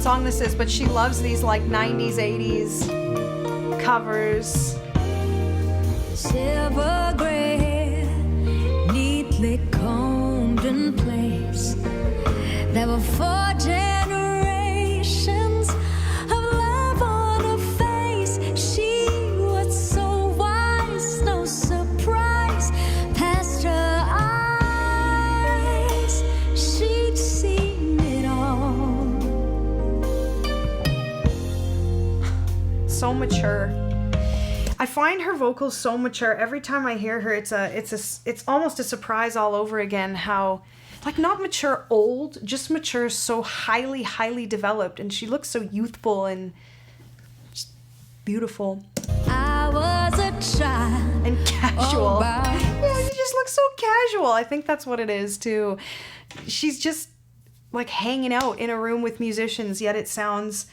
song this is, but she loves these like 90s, 80s covers. Silver gray, neatly combed in place. There were 4 generations of love on her face. She was so wise, no surprise. Past her eyes, she'd seen it all. So mature. I find her vocals so mature. Every time I hear her, it's almost a surprise all over again how, like, not mature old, just mature so highly developed, and she looks so youthful and just beautiful. I was a child and casual. by Yeah, she just looks so casual. I think that's what it is too. She's just like hanging out in a room with musicians, yet it sounds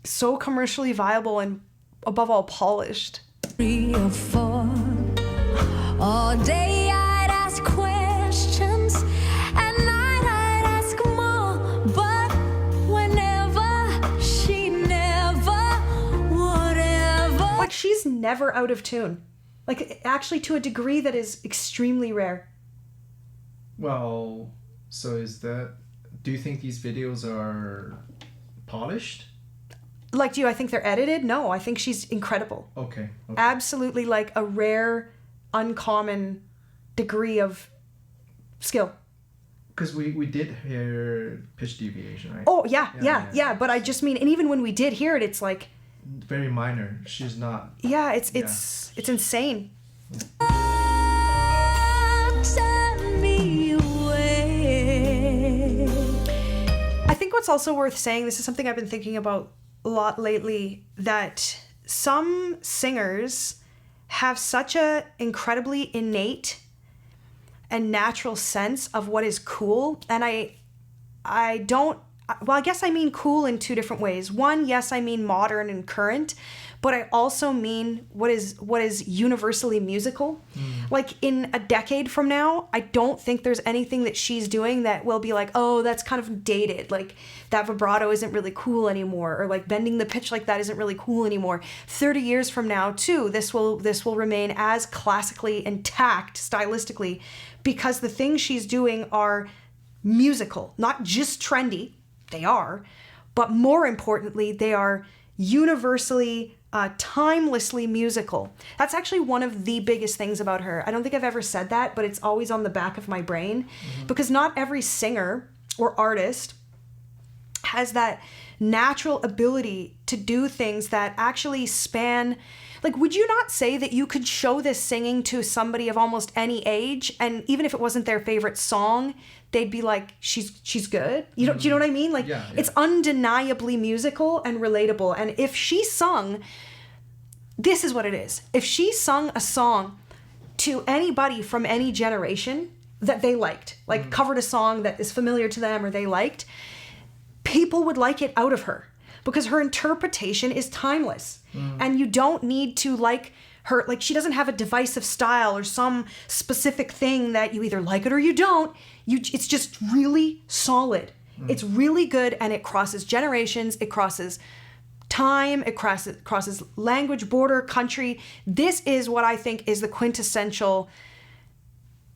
so commercially viable and above all polished. 3 or 4. All day I'd ask questions, and night I'd ask more. But whenever, she never would ever. Like, she's never out of tune. Like, actually to a degree that is extremely rare. Well, so do you think these videos are polished? Like, do I think they're edited? No, I think she's incredible. Okay. Absolutely, like a rare, uncommon degree of skill. Because we did hear pitch deviation, right? Oh, yeah. But I just mean, and even when we did hear it, it's like... very minor. She's not... Yeah, it's insane. Turn me away. I think what's also worth saying, this is something I've been thinking about a lot lately, that some singers have such a incredibly innate and natural sense of what is cool, and I guess I mean cool in 2 different ways. One, yes, I mean modern and current, but I also mean what is universally musical. Like, in a decade from now, I don't think there's anything that she's doing that will be like, oh, that's kind of dated. Like, that vibrato isn't really cool anymore, or like bending the pitch like that isn't really cool anymore. 30 years from now, too, this will remain as classically intact stylistically, because the things she's doing are musical, not just trendy. They are, but more importantly, they are universally, timelessly musical. That's actually one of the biggest things about her. I don't think I've ever said that, but it's always on the back of my brain, because not every singer or artist has that natural ability to do things that actually span. Like, would you not say that you could show this singing to somebody of almost any age, and even if it wasn't their favorite song, they'd be like, she's good? Do you know what I mean? Like, yeah. It's undeniably musical and relatable. And if she sung, this is what it is. If she sung a song to anybody from any generation that they liked, like covered a song that is familiar to them or they liked, people would like it out of her, because her interpretation is timeless. And you don't need to like her, like, she doesn't have a divisive style or some specific thing that you either like it or you don't. It's just really solid. It's really good, and it crosses generations, it crosses time, it crosses language, border, country. This is what I think is the quintessential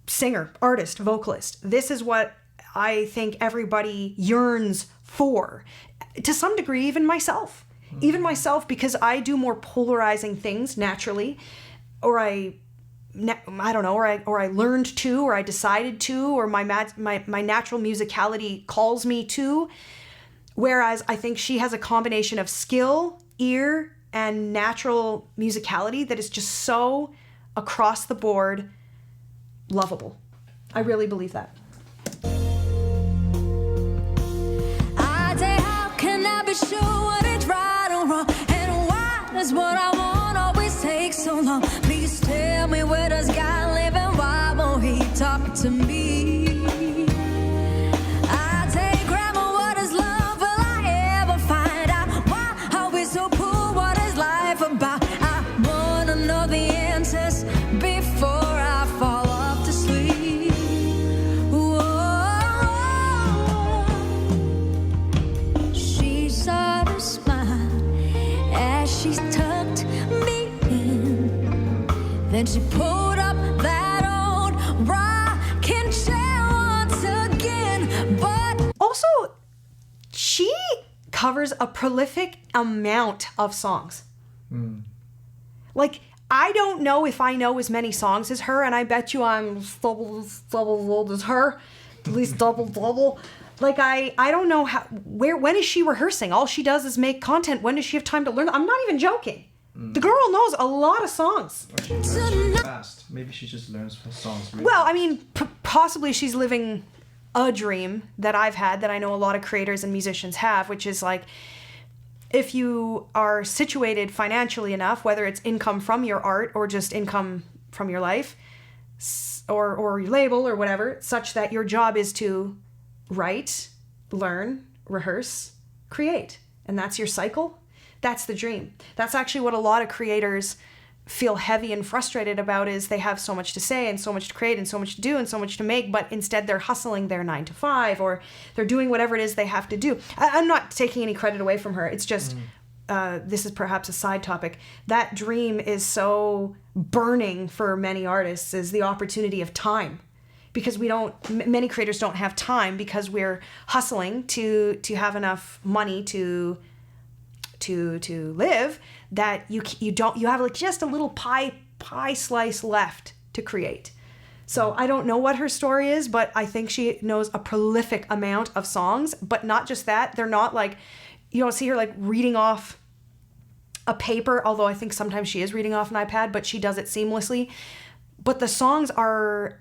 singer, artist, vocalist. This is what I think everybody yearns for. To some degree, even myself. Even myself, because I do more polarizing things naturally, or I don't know, or I learned to, or I decided to, or my natural musicality calls me to. Whereas I think she has a combination of skill, ear, and natural musicality that is just so across the board lovable. I really believe that. Be sure what is right or wrong, and why does what I want always take so long? Please tell me, where does God live, and why won't he talk to me? I take grammar, what is love? Will I ever find out? Why are we so poor? What is life about? I wanna know the answers before I fall off to sleep. Whoa. She as she tucked me in. Then she pulled up that old rocking chair once again. But Also, she covers a prolific amount of songs. Like, I don't know if I know as many songs as her, and I bet you I'm double old as her. At least double. Like, I don't know when is she rehearsing? All she does is make content. When does she have time to learn? I'm not even joking. The girl knows a lot of songs. Or she learns really fast. Maybe she just learns songs really Well, I fast. mean, possibly she's living a dream that I've had, that I know a lot of creators and musicians have, which is like, if you are situated financially enough, whether it's income from your art or just income from your life, or your label or whatever, such that your job is to write, learn, rehearse, create. And that's your cycle. That's the dream. That's actually what a lot of creators feel heavy and frustrated about, is they have so much to say and so much to create and so much to do and so much to make, but instead they're hustling their 9 to 5, or they're doing whatever it is they have to do. I'm not taking any credit away from her. It's just, this is perhaps a side topic. That dream is so burning for many artists, is the opportunity of time. Because many creators don't have time, because we're hustling to have enough money to live, that you have like just a little pie slice left to create. So I don't know what her story is, but I think she knows a prolific amount of songs. But not just that, they're not like, you don't see her like reading off a paper, although I think sometimes she is reading off an iPad, but she does it seamlessly. But the songs are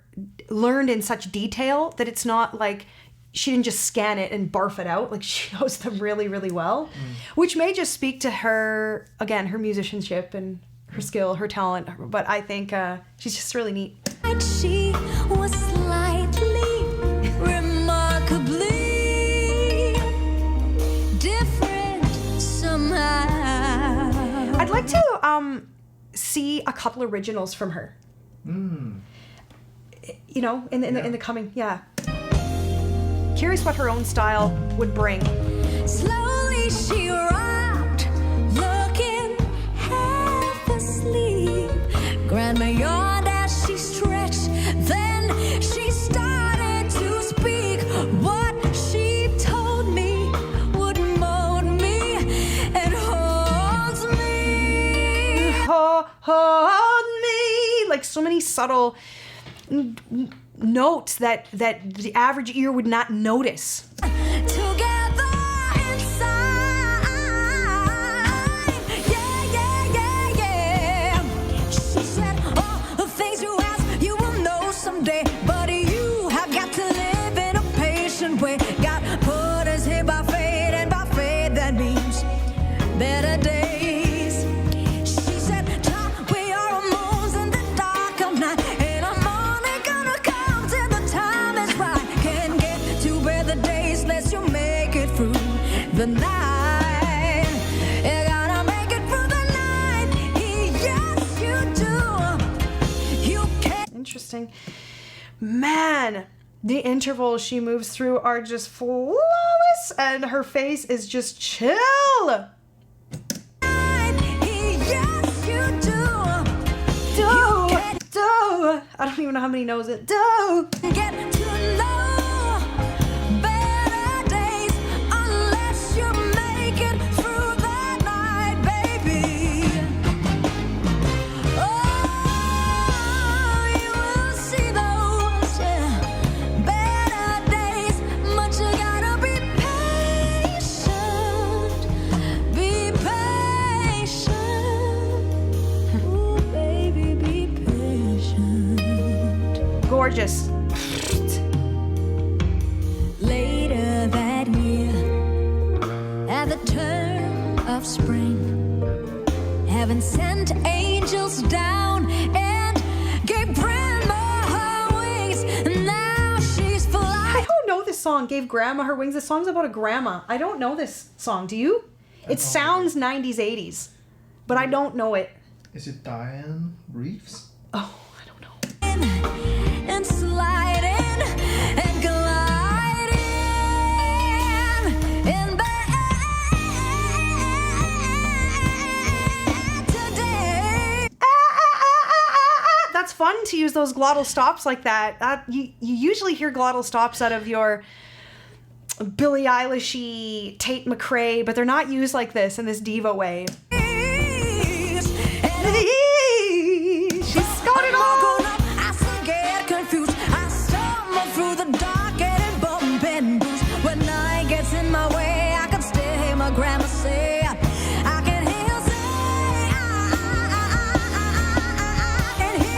learned in such detail that it's not like she didn't just scan it and barf it out. Like, she knows them really, really well, which may just speak to her, again, her musicianship and her skill, her talent. But I think she's just really neat. she was slightly, remarkably different somehow. I'd like to see a couple originals from her. You know, in the coming, Curious what her own style would bring. Slowly she rocked, looking half asleep. Grandma yawned as she stretched, then she started to speak. What she told me would mold me and hold me. Hold me. Like, so many subtle notes that the average ear would not notice. Together inside, yeah. She said, all the things you ask, you will know someday. But you have got to live in a patient way. God put us here by faith, and by faith that means better days. She said, child, we are moons in the dark of night, and I'm only gonna come till the time is right. Can't get to better days unless you make it through the night. You gotta make it through the night. Yes, you do. You can. Interesting. Man, the intervals she moves through are just flawless, and her face is just chill. Yes, you do. I don't even know how many knows it. Get to know better days unless you make it through the night, baby. Oh, you will see those better days, but you gotta be patient. Be patient. Ooh, baby, be patient. Gorgeous. Later that year, at the turn of spring, heaven sent angels down and gave Grandma her wings. Now she's I flying. don't know this song, Gave Grandma Her Wings. This song's about a grandma. I don't know this song. Do you? It sounds 90s, 80s, but I don't know it. Is it Diane Reeves? Oh, I don't know. And sliding and gliding in the to use those glottal stops like that. You usually hear glottal stops out of your Billie Eilish-y, Tate McRae, but they're not used like this in this diva way. She's got it all. I still get confused. I stumble through the dark and bump and bruise. When night gets in my way, I can still hear my grandma say, I can hear her say,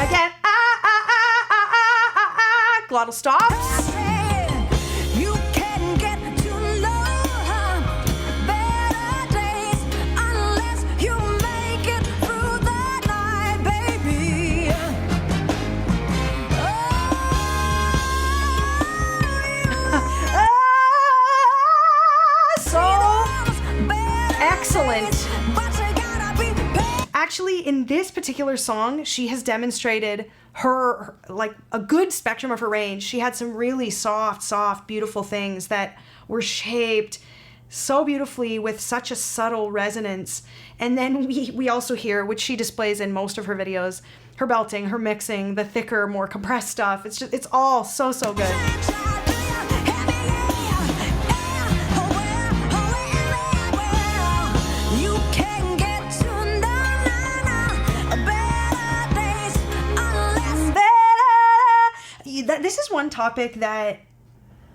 Again, glottal stops. you can get to know better days unless you make it through the night, baby. So excellent. Actually, in this particular song, she has demonstrated her, like, a good spectrum of her range. She had some really soft, beautiful things that were shaped so beautifully with such a subtle resonance. And then we also hear, which she displays in most of her videos, her belting, her mixing, the thicker, more compressed stuff. It's all so good. This is one topic that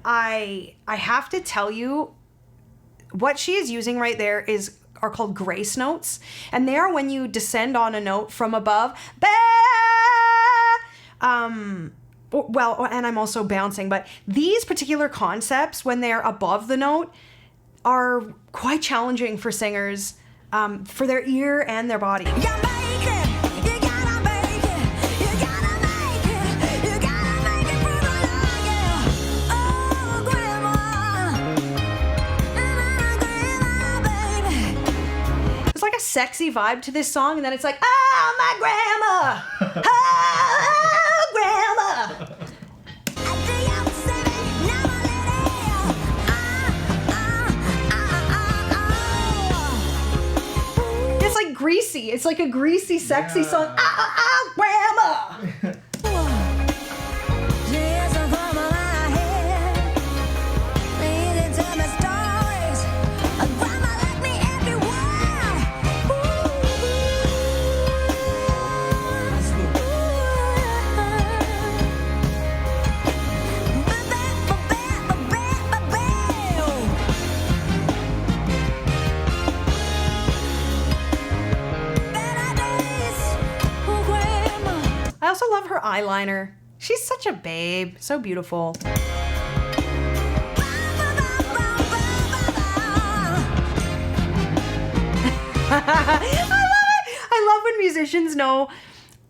I have to tell you, what she is using right there are called grace notes, and they are when you descend on a note from above. Well, and I'm also bouncing, but these particular concepts, when they're above the note, are quite challenging for singers, for their ear and their body. A sexy vibe to this song, and then it's like, oh, my grandma, oh, grandma. It's like greasy. It's like a greasy, sexy song. Grandma. I also love her eyeliner. She's such a babe. So beautiful. I love when musicians know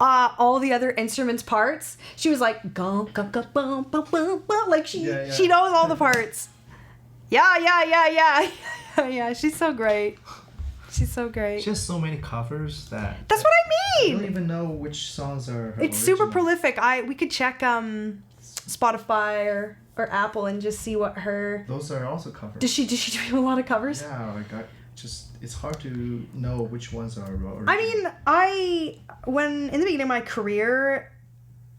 all the other instruments' parts. She was like, gum, gum, gum, bum, bum, bum, bum. Like she knows all the parts. Yeah. She's so great. She's so great. She has so many covers that... That's what I I mean! don't even know which songs are her It's original. super prolific. We could check Spotify or Apple and just see what her... Those are also covers. Does she do a lot of covers? Yeah, like it's hard to know which ones are original. I mean, when in the beginning of my career,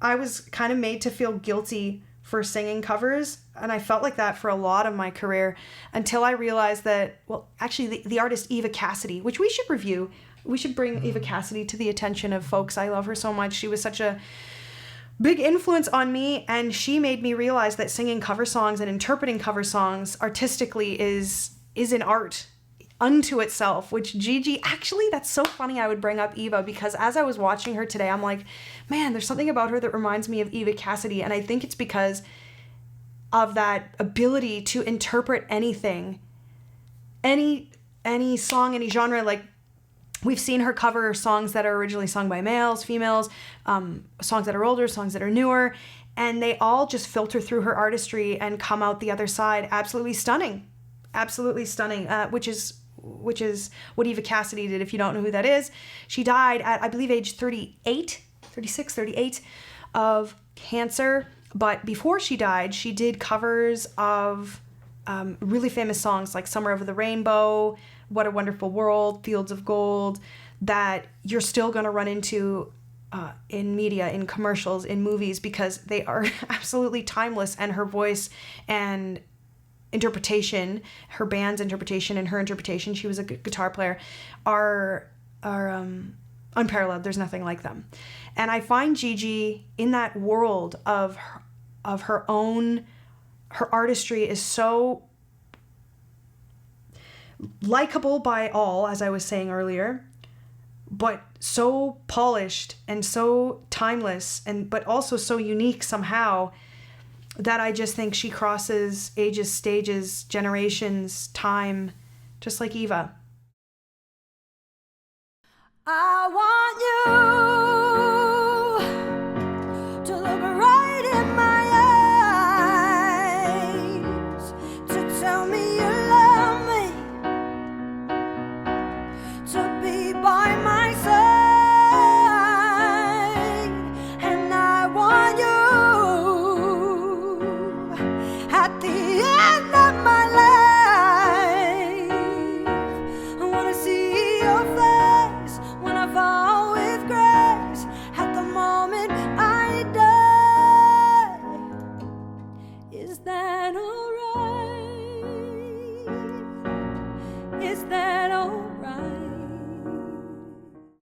I was kind of made to feel guilty for singing covers, and I felt like that for a lot of my career until I realized that, well, actually the artist Eva Cassidy, which we should review. We should bring Eva Cassidy to the attention of folks. I love her so much. She was such a big influence on me, and she made me realize that singing cover songs and interpreting cover songs artistically is an art unto itself, which Gigi, actually, that's so funny I would bring up Eva, because as I was watching her today, I'm like, man, there's something about her that reminds me of Eva Cassidy, and I think it's because of that ability to interpret anything, any song, any genre. Like, we've seen her cover songs that are originally sung by males, females, songs that are older, songs that are newer, and they all just filter through her artistry and come out the other side absolutely stunning, which is what Eva Cassidy did. If you don't know who that is, she died at, I believe, age 38 of cancer. But before she died, she did covers of really famous songs like Summer Over the Rainbow, What a Wonderful World, Fields of Gold, that you're still going to run into in media, in commercials, in movies, because they are absolutely timeless, and her voice and interpretation, her band's interpretation and her interpretation, she was a guitar player, are unparalleled. There's nothing like them. And I find Gigi in that world of her own, her artistry is so likable by all, as I was saying earlier, but so polished and so timeless, but also so unique somehow, that I just think she crosses ages, stages, generations, time, just like Eva. I want you to look right in my eyes, to tell me you love me, to be by my side. And I want you at the